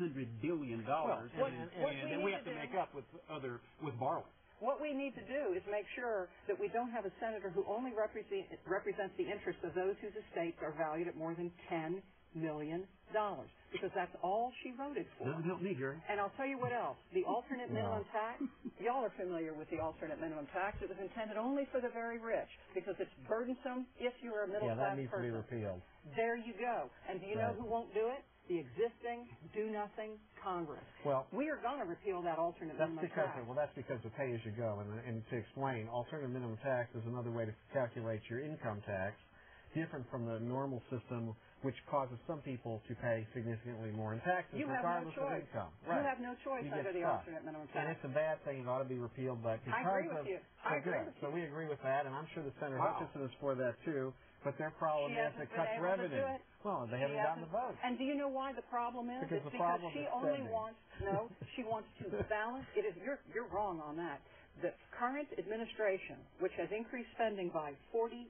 $800 billion, Well, and then we have to make up with borrowing. What we need to do is make sure that we don't have a senator who only represents the interests of those whose estates are valued at more than $10 million, because that's all she voted for. Doesn't help me, Jerry. And I'll tell you what else. The alternate minimum tax, y'all are familiar with the alternate minimum tax. It was intended only for the very rich, because it's burdensome if you're a middle-class person. Yeah, that needs to be repealed. There you go. And do you know who won't do it? The existing do-nothing Congress. Well, we are going to repeal that alternate minimum tax. Well, that's because of pay-as-you-go. And to explain, alternative minimum tax is another way to calculate your income tax, different from the normal system, which causes some people to pay significantly more in taxes regardless of income. Right. You have no choice under the alternate minimum tax. And it's a bad thing. It ought to be repealed. But I agree with you. So we agree with that, and I'm sure that Senator Hutchinson is for that too. But their problem is it cuts revenue. Well, they haven't gotten the vote. And do you know why the problem is? Because she only wants she wants to balance. It is you're wrong on that. The current administration, which has increased spending by 42%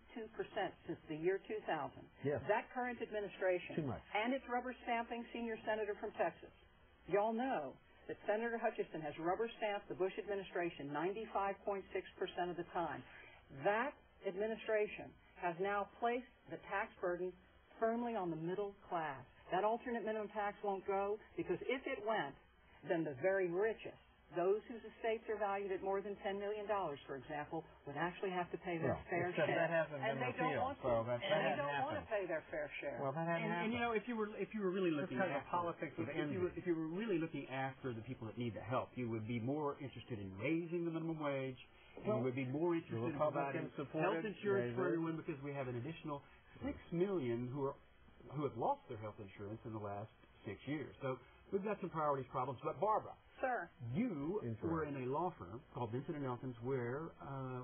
since the year 2000, that current administration, too much, and its rubber stamping senior senator from Texas, y'all know that Senator Hutchinson has rubber stamped the Bush administration 95.6% of the time. That administration has now placed the tax burden firmly on the middle class. That alternate minimum tax won't go, because if it went, then the very richest, those whose estates are valued at more than $10 million, for example, would actually have to pay their fair share. That hasn't been repealed, so that they don't want to pay their fair share. Well, that hasn't happened. And you know, if you were really looking at the politics of envy, if you were really looking after the people that need the help, you would be more interested in raising the minimum wage. You would be more interested in providing health insurance for everyone, because we have an additional 6 million who have lost their health insurance in the last 6 years. So we've got some priorities problems. But Barbara, sir, you were in a law firm called Vincent & Elkins, where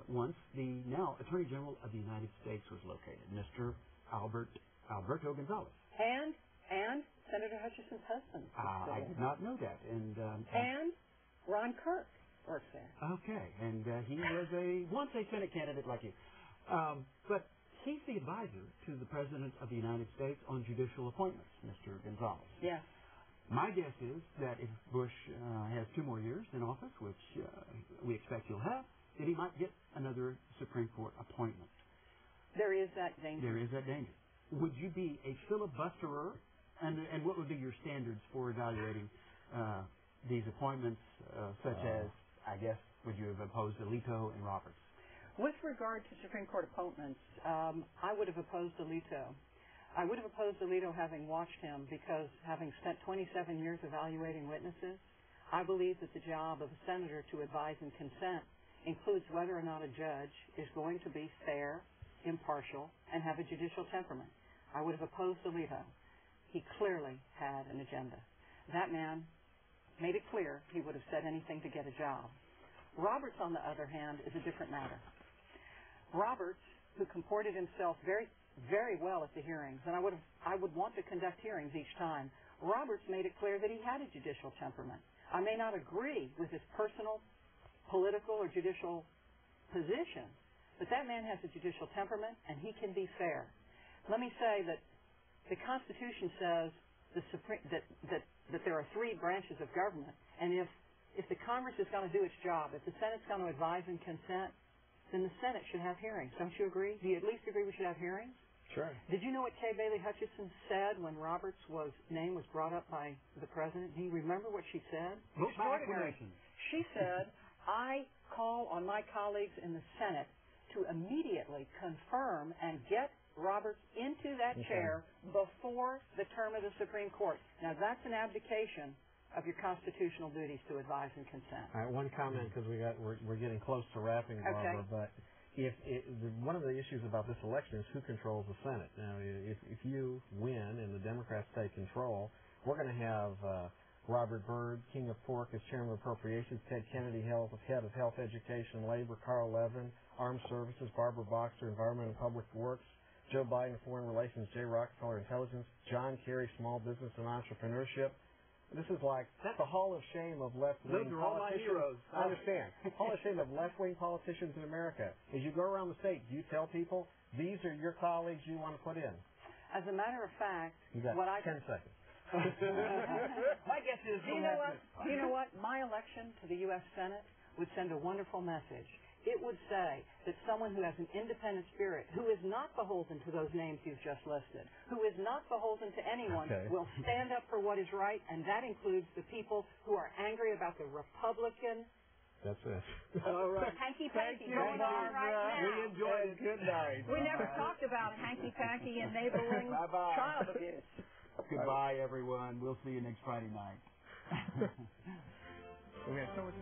once the now Attorney General of the United States was located, Mr. Alberto Gonzales. And Senator Hutchinson's husband. I did not know that. And Ron Kirk works there. Okay, and he was once a Senate candidate like you. But he's the advisor to the President of the United States on judicial appointments, Mr. Gonzales. Yes. My guess is that if Bush has 2 more years in office, which we expect he'll have, that he might get another Supreme Court appointment. There is that danger. There is that danger. Would you be a filibusterer? And what would be your standards for evaluating these appointments, such as, I guess, would you have opposed Alito and Roberts? With regard to Supreme Court appointments, I would have opposed Alito. I would have opposed Alito having watched him, because having spent 27 years evaluating witnesses, I believe that the job of a senator to advise and consent includes whether or not a judge is going to be fair, impartial, and have a judicial temperament. I would have opposed Alito. He clearly had an agenda. That man made it clear he would have said anything to get a job. Roberts, on the other hand, is a different matter. Roberts, who comported himself very, very well at the hearings, and I would want to conduct hearings each time, Roberts made it clear that he had a judicial temperament. I may not agree with his personal, political, or judicial position, but that man has a judicial temperament, and he can be fair. Let me say that the Constitution says that there are 3 branches of government, and if the Congress is going to do its job, if the Senate's going to advise and consent, then the Senate should have hearings. Don't you agree? Do you at least agree we should have hearings? Sure. Did you know what Kay Bailey Hutchinson said when Roberts' name was brought up by the President? Do you remember what she said? Extraordinary. She said, I call on my colleagues in the Senate to immediately confirm and get Roberts into that chair before the term of the Supreme Court. Now, that's an abdication of your constitutional duties to advise and consent. All right, one comment, because we're getting close to wrapping, Barbara. Okay. But one of the issues about this election is who controls the Senate. Now, if you win and the Democrats take control, we're going to have Robert Byrd, King of Pork, as Chairman of Appropriations, Ted Kennedy, Head of Health, Education, and Labor, Carl Levin, Armed Services, Barbara Boxer, Environment and Public Works, Joe Biden, Foreign Relations, Jay Rockefeller, Intelligence, John Kerry, Small Business and Entrepreneurship. This is like the Hall of Shame of left-wing politicians. Those are all my heroes. I understand. Hall of Shame of left-wing politicians in America. As you go around the state, do you tell people, these are your colleagues you want to put in? As a matter of fact, you got 10 seconds. My guess You know what? My election to the U.S. Senate would send a wonderful message. It would say that someone who has an independent spirit, who is not beholden to those names you've just listed, who is not beholden to anyone, will stand up for what is right, and that includes the people who are angry about the Republican. That's it. All right. Hanky-panky going on right now. We enjoyed it. Good night. We never talked about hanky-panky enabling child abuse. Goodbye, everyone. We'll see you next Friday night. We have so much.